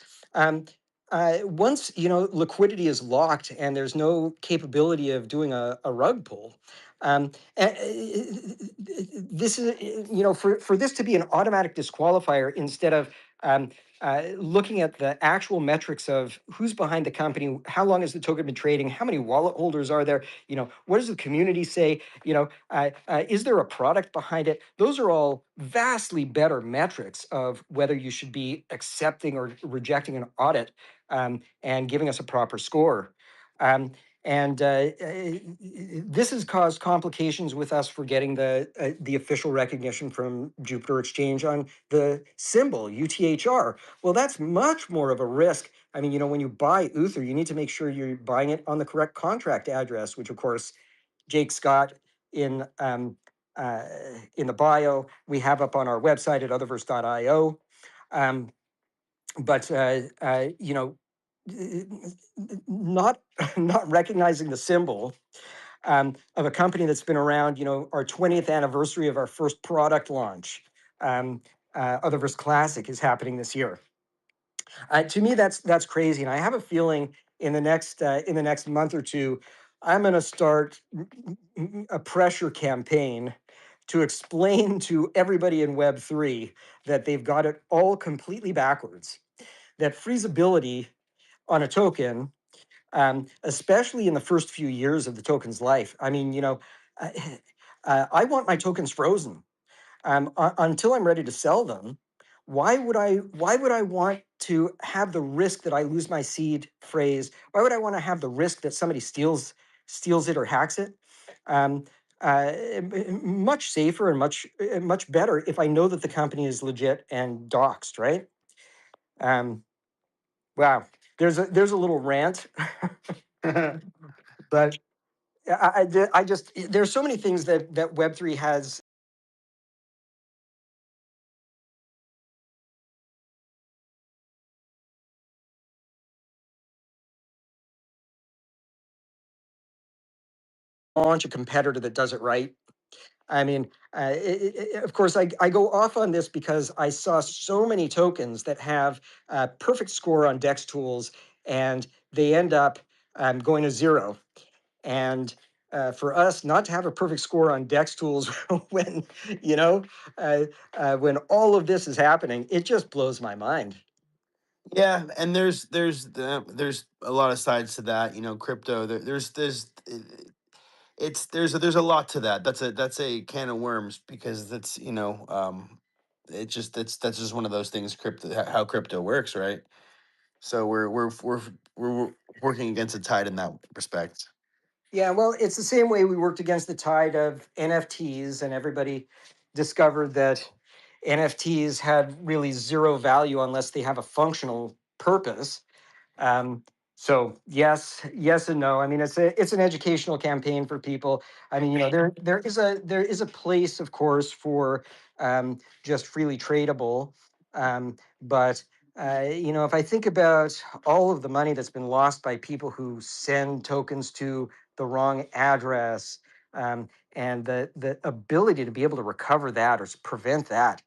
Once liquidity is locked and there's no capability of doing a rug pull, this is for this to be an automatic disqualifier instead of looking at the actual metrics of who's behind the company, how long has the token been trading, how many wallet holders are there, what does the community say, is there a product behind it? Those are all vastly better metrics of whether you should be accepting or rejecting an audit and giving us a proper score. And this has caused complications with us for getting the official recognition from Jupiter Exchange on the symbol UTHR. Well, that's much more of a risk. I mean, when you buy Uther, you need to make sure you're buying it on the correct contract address, which of course Jake Scott in the bio we have up on our website at Utherverse.io. But not not recognizing the symbol of a company that's been around. Our 20th anniversary of our first product launch, Utherverse Classic, is happening this year. To me, that's crazy, and I have a feeling in the next month or two, I'm going to start a pressure campaign to explain to everybody in Web3 that they've got it all completely backwards. That freezability on a token especially in the first few years of the token's life. I mean, I want my tokens frozen until I'm ready to sell them. Why would I want to have the risk that I lose my seed phrase? Why would I want to have the risk that somebody steals it or hacks it? Um, Much safer and much better if I know that the company is legit and doxed, right? Wow, there's a little rant, but I just there's so many things that Web3 has launch a competitor that does it right. I mean, of course, I go off on this because I saw so many tokens that have a perfect score on DEX tools, and they end up going to zero. And for us not to have a perfect score on DEX tools when when all of this is happening, it just blows my mind. Yeah, and there's a lot of sides to that. You know, crypto. There's a lot to that. That's a can of worms because that's that's just one of those things. How crypto works, right? So we're working against the tide in that respect. Yeah, well, it's the same way we worked against the tide of NFTs, and everybody discovered that NFTs had really zero value unless they have a functional purpose. Um, so yes and no. I mean, it's an educational campaign for people. I mean, there is a place, of course, for just freely tradable, but if I think about all of the money that's been lost by people who send tokens to the wrong address, and the ability to be able to recover that or prevent that.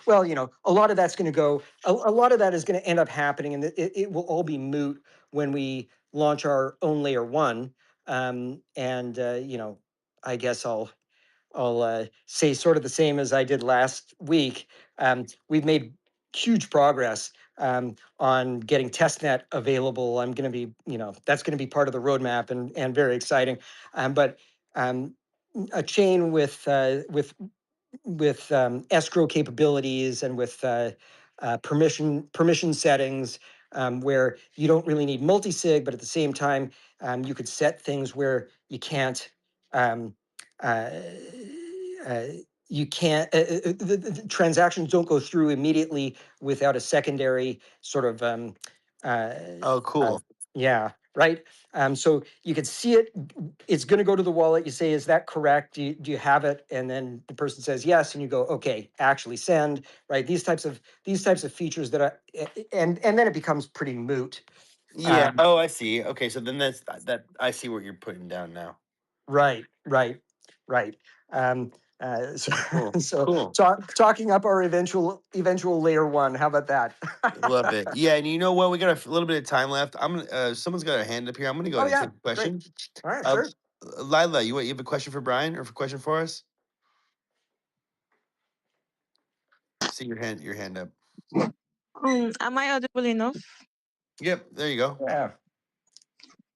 Well, a lot of that's going to go. A lot of that is going to end up happening, and it will all be moot when we launch our own layer one. And I guess I'll say sort of the same as I did last week. We've made huge progress on getting testnet available. I'm going to be, that's going to be part of the roadmap and very exciting. But a chain with escrow capabilities and with permission settings, where you don't really need multi-sig, but at the same time, you could set things where you can't um, uh, uh, the transactions don't go through immediately without a secondary sort of uh, Oh, uh, cool. yeah, right. So you can see it. It's going to go to the wallet. You say, "Is that correct? Do you have it?" And then the person says yes, and you go, "Okay, actually send." Right. These types of features that are, and then it becomes pretty moot. Yeah. Um, Oh, I see. Okay, so then that I see what you're putting down now. right. Right. Right. Um, so Cool. so Cool. talking up our eventual layer one. How about that? Love it. Yeah, and you know what? We got a little bit of time left. I'm gonna. Someone's got a hand up here. I'm gonna go Oh ahead and yeah, take a great. question. All right, Uh, sure. Lila, you have a question for Brian or a question for us? See your hand up. Am I audible enough? Yep, there you go. Yeah.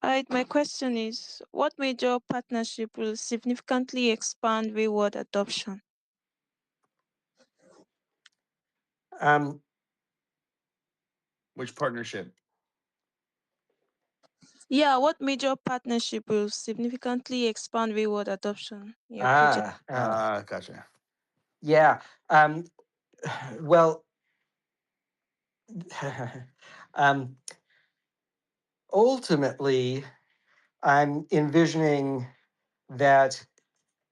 Alright, my question is, what major partnership will significantly expand reward adoption? Um, Which partnership? Yeah, what major partnership will significantly expand reward adoption in your project? Gotcha. Yeah. Well, um, ultimately, I'm envisioning that.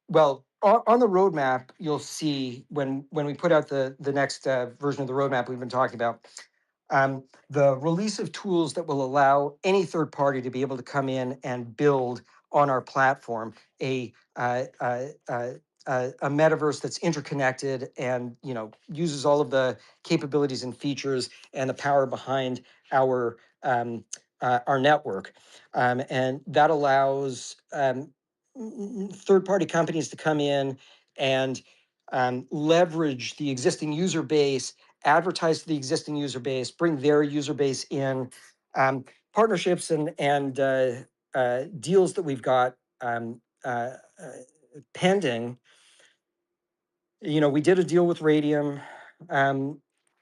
Well, on the roadmap, you'll see when we put out the next version of the roadmap we've been talking about. The release of tools that will allow any third party to be able to come in and build on our platform a metaverse that's interconnected and uses all of the capabilities and features and the power behind our network, and that allows third party companies to come in and leverage the existing user base, advertise to the existing user base, bring their user base in. Um, partnerships and deals that we've got pending. We did a deal with Radium at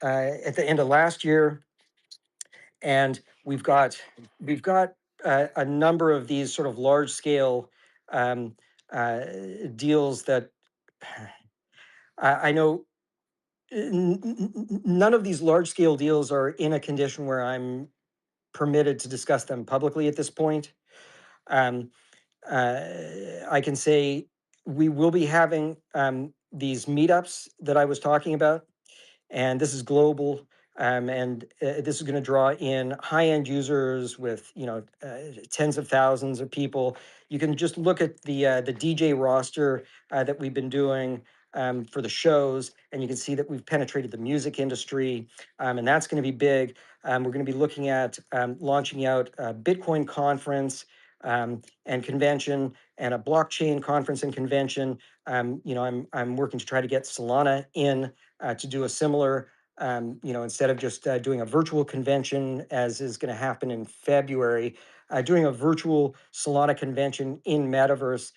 the end of last year, and we've got a number of these sort of large scale deals that I know none of these large scale deals are in a condition where I'm permitted to discuss them publicly at this point. I can say we will be having these meetups that I was talking about, and this is global. And this is going to draw in high-end users with tens of thousands of people. You can just look at the DJ roster that we've been doing for the shows, and you can see that we've penetrated the music industry, and that's going to be big. We're going to be looking at launching out a Bitcoin conference and convention, and a blockchain conference and convention. I'm working to try to get Solana in to do a similar. Instead of just doing a virtual convention, as is going to happen in February, doing a virtual Solana convention in Metaverse.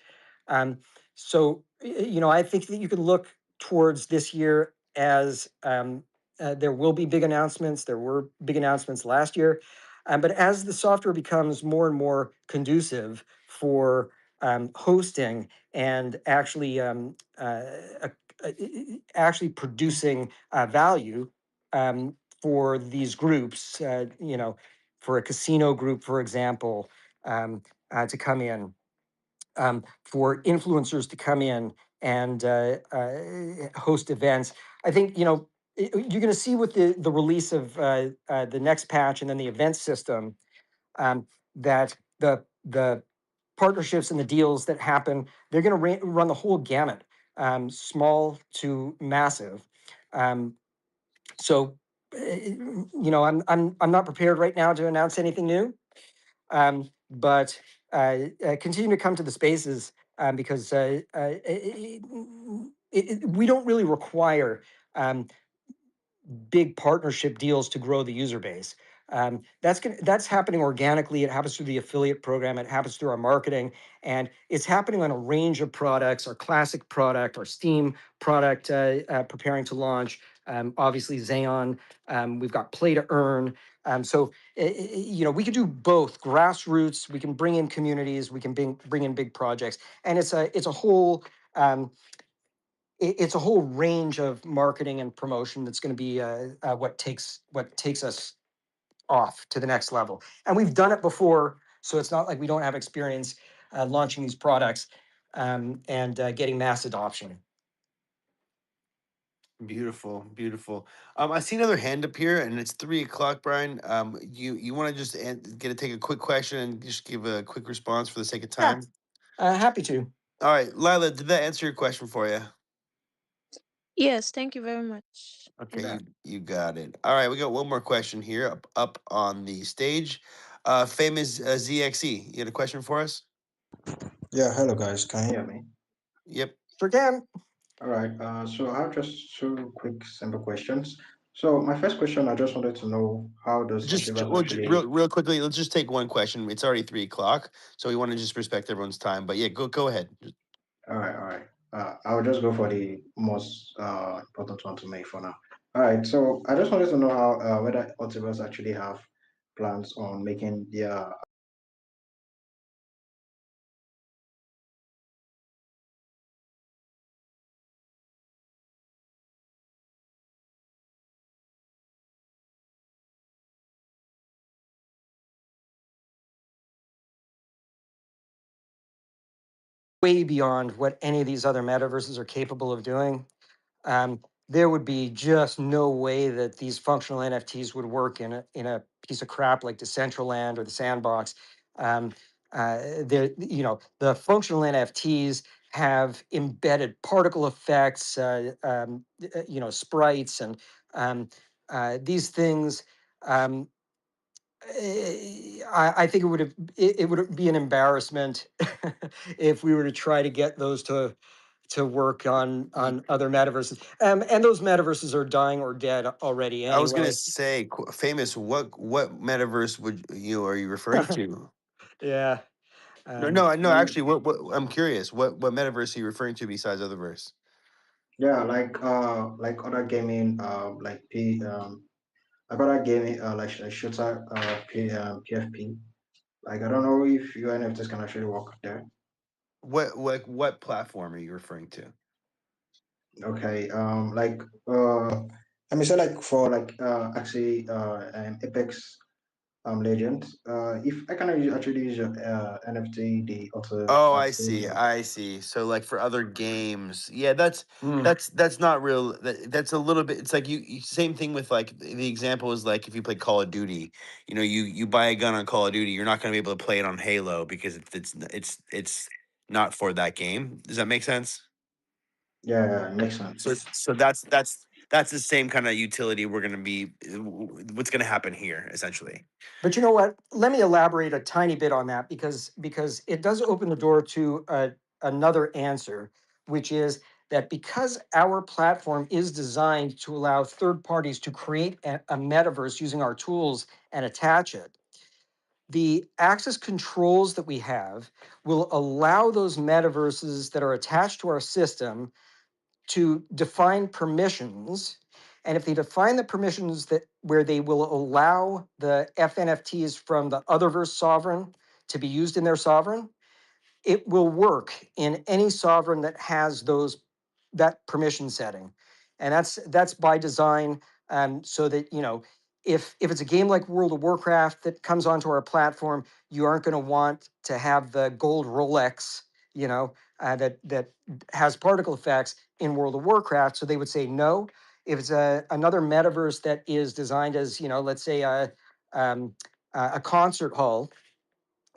So, I think that you could look towards this year as there will be big announcements. There were big announcements last year. But as the software becomes more and more conducive for hosting and actually producing value for these groups, for a casino group, for example, to come in, for influencers to come in and host events. I think, you're going to see with the release of the next patch and then the event system that the partnerships and the deals that happen, they're going to run the whole gamut, small to massive. So, I'm not prepared right now to announce anything new, but continue to come to the spaces because we don't really require big partnership deals to grow the user base. That's happening organically. It happens through the affiliate program. It happens through our marketing, and it's happening on a range of products. Our classic product, our Steam product, preparing to launch. Obviously, XAEON. We've got Play to Earn. So we can do both grassroots. We can bring in communities. We can bring in big projects, and it's a whole. It's a whole range of marketing and promotion that's going to be what takes us off to the next level. And we've done it before, so it's not like we don't have experience launching these products and getting mass adoption. Beautiful, beautiful. I see another hand up here, and it's 3 o'clock. Brian, you want to just take a quick question and just give a quick response for the sake of Yeah, time? happy to. All right, Lila, did that answer your question for you? Yes, thank you very much. Okay, Yeah. you got it. All right, we got one more question here up on the stage. Famous ZXE, you had a question for us? Yeah, hello guys, can you hear me? Yep. Sure can. All right, so I have just two quick simple questions. So my first question, I just wanted to know how does Multiverse actually. Real quickly, let's just take one question. It's already 3 o'clock, so we want to just respect everyone's time. But yeah, go ahead. All right. I'll just go for the most important one to me for now. All right, so I just wanted to know how whether Multiverse actually have plans on making their Way beyond what any of these other metaverses are capable of doing. There would be just no way that these functional NFTs would work in a piece of crap like Decentraland or the Sandbox. The functional NFTs have embedded particle effects, sprites, and these things. I think it would be an embarrassment if we were to try to get those to to work on other metaverses. And those metaverses are dying or dead already I was gonna anyway. say, famous. What metaverse are you referring to? Yeah. No. Actually, what I'm curious. What metaverse are you referring to besides Otherverse? Yeah, like other gaming, like other gaming, like shooter, PFP. Like I don't know if your NFTs can actually work there. What platform are you referring to? Okay, I mean, so like for like actually Apex Legends, if I can actually use your NFT, the auto Oh, I see. auto. I see. So like for other games, yeah, that's Mm. that's not real. That's a little bit. It's like same thing with like the example is like if you play Call of Duty, you buy a gun on Call of Duty, you're not going to be able to play it on Halo because it's not for that game. Does that make sense? Yeah, yeah, makes So sense. so that's the same kind of utility we're going to be. What's going to happen here essentially? But you know what? Let me elaborate a tiny bit on that because it does open the door to another answer, which is that because our platform is designed to allow third parties to create a metaverse using our tools and attach it, the access controls that we have will allow those metaverses that are attached to our system to define permissions. And if they define the permissions that where they will allow the FNFTs from the Otherverse sovereign to be used in their sovereign, it will work in any sovereign that has that permission setting, and that's by design, so that if it's a game like World of Warcraft that comes onto our platform, you aren't going to want to have the gold Rolex, that has particle effects in World of Warcraft. So they would say no. If it's another metaverse that is designed as, let's say a concert hall,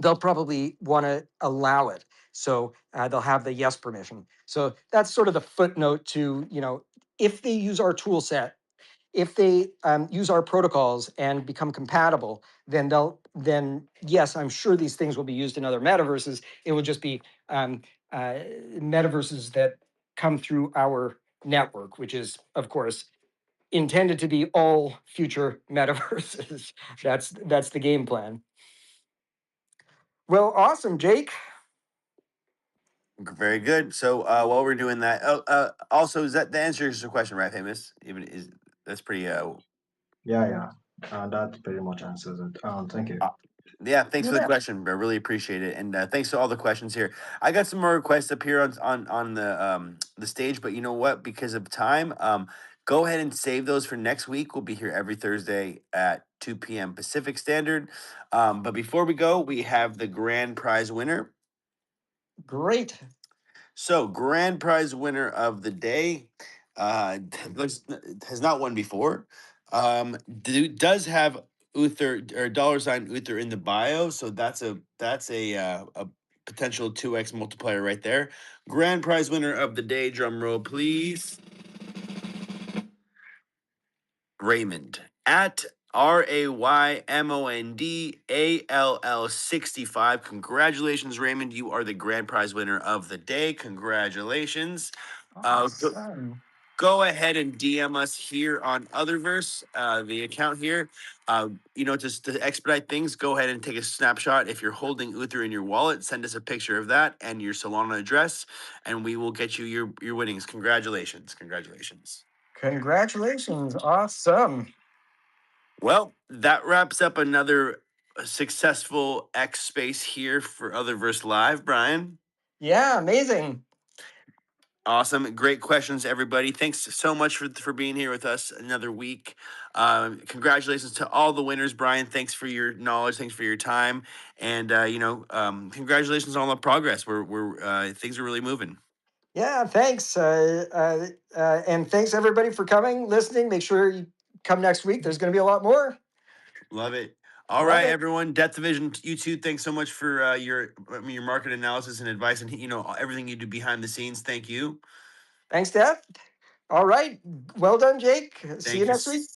they'll probably want to allow it. So they'll have the yes permission. So that's sort of the footnote to, if they use our tool set, if they use our protocols and become compatible, then yes, I'm sure these things will be used in other metaverses. It will just be metaverses that come through our network, which is, of course, intended to be all future metaverses. That's the game plan. Well, awesome, Jake. Very good. So while we're doing that, also is that the answer to your question, right, famous? Even is that's pretty. Yeah, yeah. That pretty much answers it. Thank you. Uh, yeah, thanks You for the bet. question. I really appreciate it, and thanks for all the questions here. I got some more requests up here on the stage, but you know what? Because of time, go ahead and save those for next week. We'll be here every Thursday at 2 p.m. Pacific Standard. But before we go, we have the grand prize winner. Great. So, grand prize winner of the day has not won before. Does have Uther or $ Uther in the bio, so that's a potential 2x multiplier right there. Grand prize winner of the day, drum roll please. Raymond at RAYMONDALL65. Congratulations, Raymond. You are the grand prize winner of the day. Congratulations. Awesome. Go ahead and DM us here on Otherverse, the account here. Just to expedite things, go ahead and take a snapshot. If you're holding Uther in your wallet, send us a picture of that and your Solana address, and we will get you your winnings. Congratulations. Congratulations. Congratulations. Awesome. Well, that wraps up another successful X space here for Otherverse Live, Brian. Yeah, amazing. Awesome. Great questions, everybody. Thanks so much for being here with us another week. Congratulations to all the winners, Brian. Thanks for your knowledge. Thanks for your time. And, congratulations on all the progress. Things are really moving. Yeah, thanks. And thanks everybody for coming, listening. Make sure you come next week. There's going to be a lot more. Love it. All Love right, it. everyone. Depth Division, you too. Thanks so much for your market analysis and advice, and everything you do behind the scenes. Thank you. Thanks, Dad. All right. Well done, Jake. See you Thank you. next week.